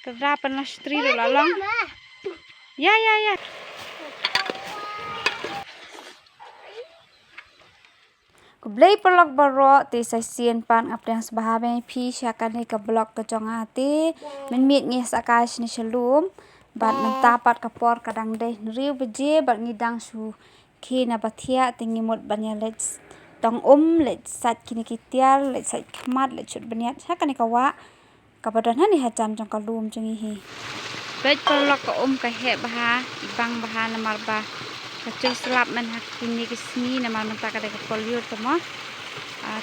Kedra pernah stri lalong. Ya. Keblai pelok barok ti sesien pan ap yang sebahabe pi syakan ni ke blok ke congati menmit ngi sakash ni shalom bat mentapat kapor kadang deh riu beje bat ngidang su kina bathia tingi mut banya lets tong let sat kini kitial let sat kmat let chut baniat syakan ni kawa kabadan hani hacan jong kalum jong hi bet pelok ke ka he baha ibang baha namar bah kacung selap man hakini kesini namar menta kada ke poliur temo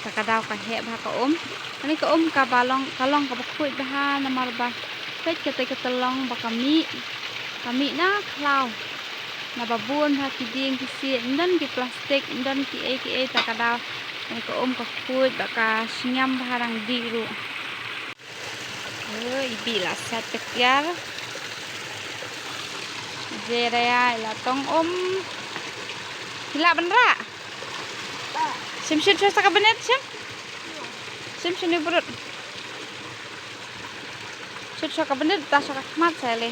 takadaw ka he bah ka ani ka ka balong kalong ka bakut baha namar bah bet kete ketelong ba kami na klau na babun ha kiding kisi ndan ki plastik ndan ki e takadaw ani ka ka kut ba ka sinyam baharang biru ibi la sat pekiar jeraya ila tong hila benra sim saka benet sim ni burut saka benet ta saka mat sale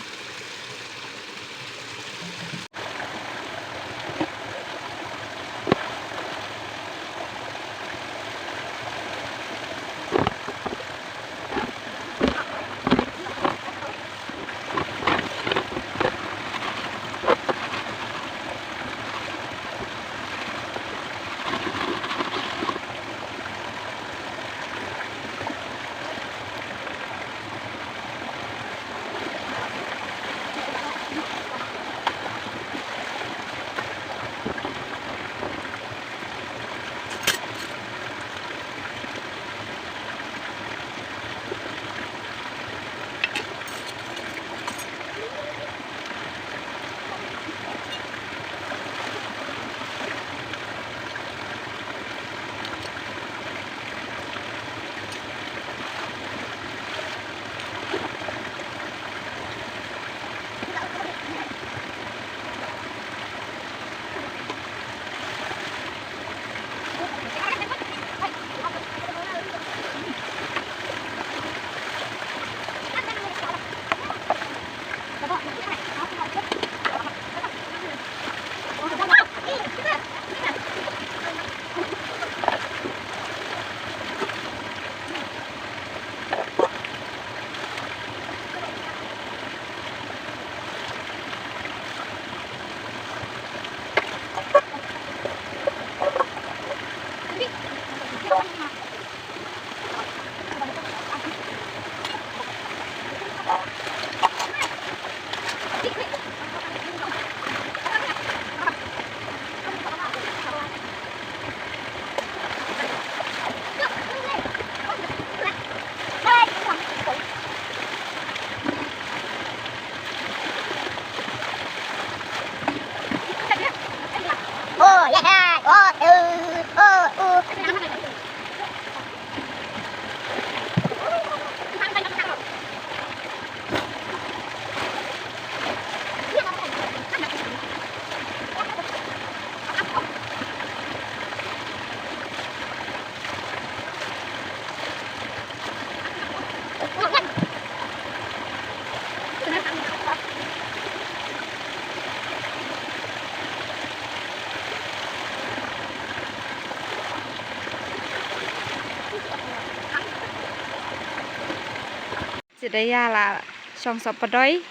Sedaya lah song sopadoi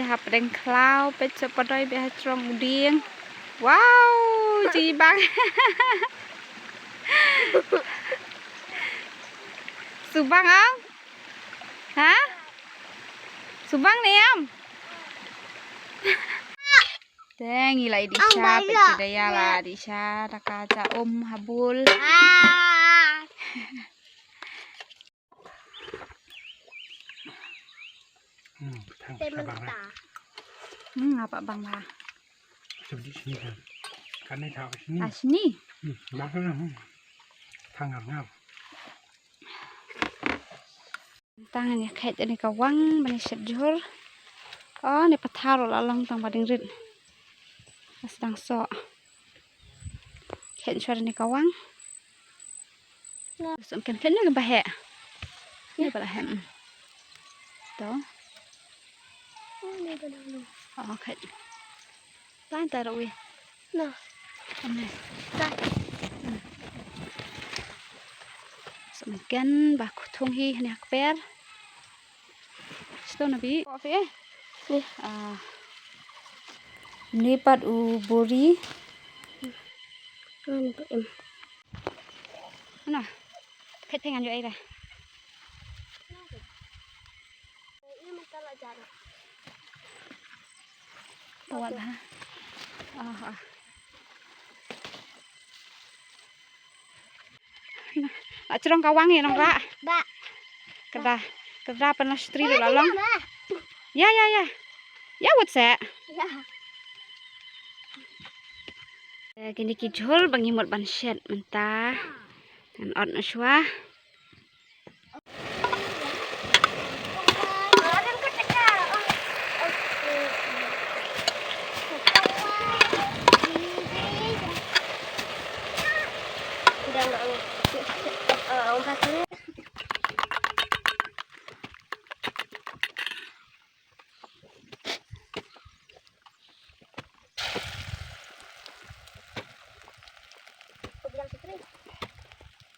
hap deng klau pet sopadoi be trong uding wow ji bang subang ang ha subang nih am deng ilai disha pet sedaya lah disha rakaja habul apa bang bah? Seperti sini kan? Karena tahu sini. Sini? Belakang, tangan ngap. Tangan ya kait ini kawang, bani sedjur. Oh, ini pethar lalang tang bading rit. Sedang so. Kait suara ini kawang. Sumkan kena ke bahaya. Ini pala hem. Đó. Okay. Lan ta rồi. Nah, Này. Semakin baku tunghi ni akper. Sto nabi. Kopi. nih. Ni pat u bori. Untuk em. Mana? Khách thanh ăn cho ai ra. Ini mentala jalan. Tawat ha. Nak cerong kawang ya nong ra. Ba. Kerja pernah stri lo long. Ya. Ya wut se. Ya. Kini kijol bangi mot ban shet mentah. Dan ot na shwa.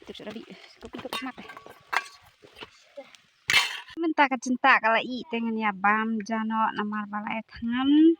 Tiếp rabi kopi kopi mak. Mentah kecinta kala I tengen ya bam jano namar balai tangan.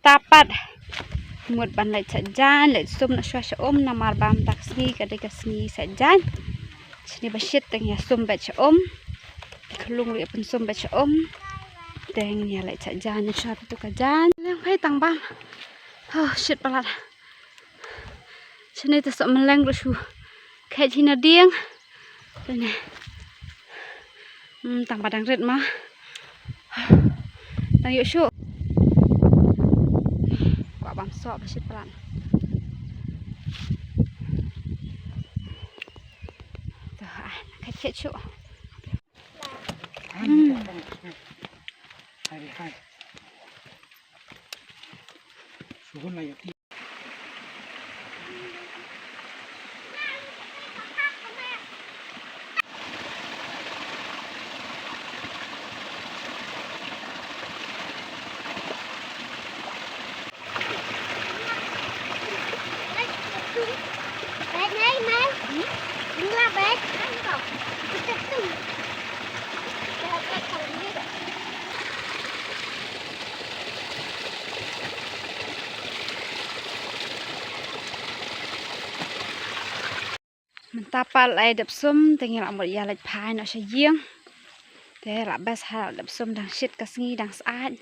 Tapat mut ban lai sajan lai sum na shwa om namar bam taksi kadai kasni sajan sini basit teng ya sum bat om kelung li pun sum bat om teng ya lai sajan shwa tu kajan yang phai tang bam oh shit palat sini tu sok meleng ru shu khai china dieng ne tang padang red ma tang yu shu bam sok basit pelan. Tuh, kecil cu. Hai. Suhun lah ya. Mentapal ai dap sum tengil amot ya laj phai no sha yieng te la bas ha dap sum dang shit kasngi dang saat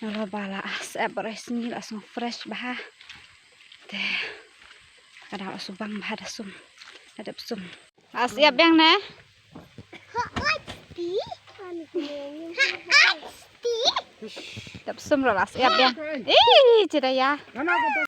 no bala sep resni langsung fresh bah te kada subang bah da sum dap sum siap yang ne dap sum lo siap yang ih cida ya